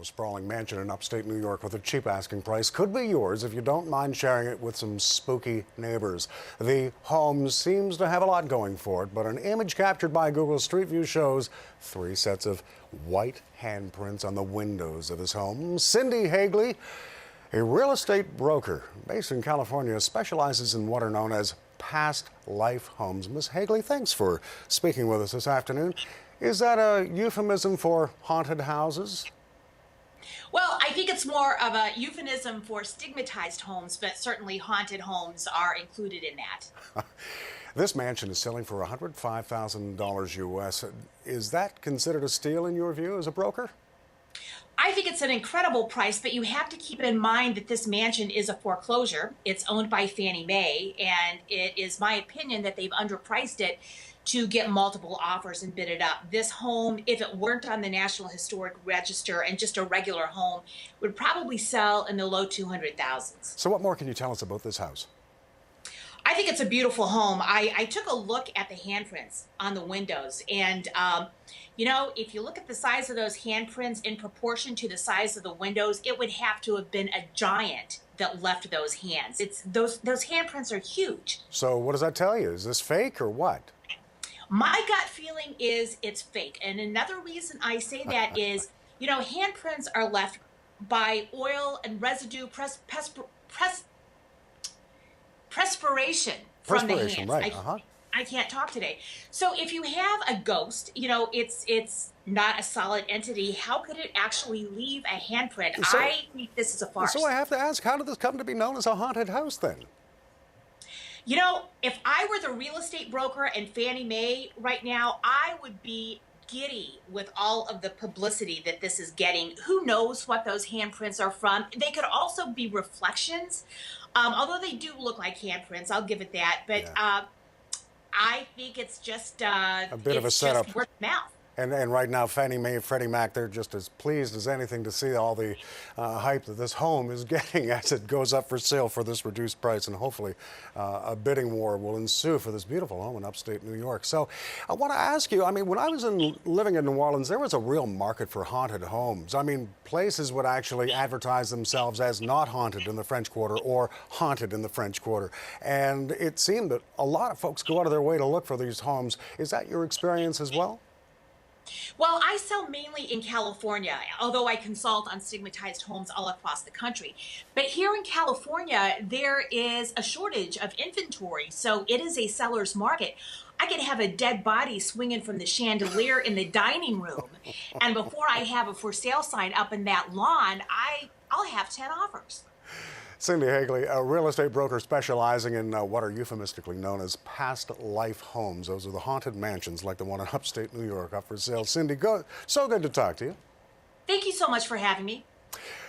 A sprawling mansion in upstate New York with a cheap asking price could be yours if you don't mind sharing it with some spooky neighbors. The home seems to have a lot going for it, but an image captured by Google Street View shows 3 sets of white handprints on the windows of his home. Cindi Hagley, a real estate broker based in California, specializes in what are known as past life homes. Miss Hagley, thanks for speaking with us this afternoon. Is that a euphemism for haunted houses? Well, I think it's more of a euphemism for stigmatized homes, but certainly haunted homes are included in that. This mansion is selling for $105,000 US. Is that considered a steal in your view as a broker? I think it's an incredible price, but you have to keep in mind that this mansion is a foreclosure. It's owned by Fannie Mae, and it is my opinion that they've underpriced it to get multiple offers and bid it up. This home, if it weren't on the National Historic Register and just a regular home, would probably sell in the low 200,000s. So what more can you tell us about this house? I think it's a beautiful home. I took a look at the handprints on the windows, and you know, if you look at the size of those handprints in proportion to the size of the windows, it would have to have been a giant that left those hands. Those handprints are huge. So what does that tell you? Is this fake or what? My gut feeling is it's fake. And another reason I say that is, you know, handprints are left by oil and residue perspiration from the hands. Right. I can't talk today. So if you have a ghost, you know, it's not a solid entity. How could it actually leave a handprint? I think this is a farce. So I have to ask, how did this come to be known as a haunted house then? You know, if I were the real estate broker and Fannie Mae right now, I would be giddy with all of the publicity that this is getting. Who knows what those handprints are from? They could also be reflections, although they do look like handprints. I'll give it that. But yeah. I think it's just a bit of a setup. Just word of mouth. And right now, Fannie Mae and Freddie Mac, they're just as pleased as anything to see all the hype that this home is getting as it goes up for sale for this reduced price. And hopefully a bidding war will ensue for this beautiful home in upstate New York. So I want to ask you, I mean, when I was living in New Orleans, there was a real market for haunted homes. I mean, places would actually advertise themselves as not haunted in the French Quarter or haunted in the French Quarter. And it seemed that a lot of folks go out of their way to look for these homes. Is that your experience as well? Well, I sell mainly in California, although I consult on stigmatized homes all across the country. But here in California, there is a shortage of inventory, so it is a seller's market. I could have a dead body swinging from the chandelier in the dining room, and before I have a for sale sign up in that lawn, I'll have 10 offers. Cindi Hagley, a real estate broker specializing in what are euphemistically known as past life homes. Those are the haunted mansions like the one in upstate New York up for sale. Cindi, so good to talk to you. Thank you so much for having me.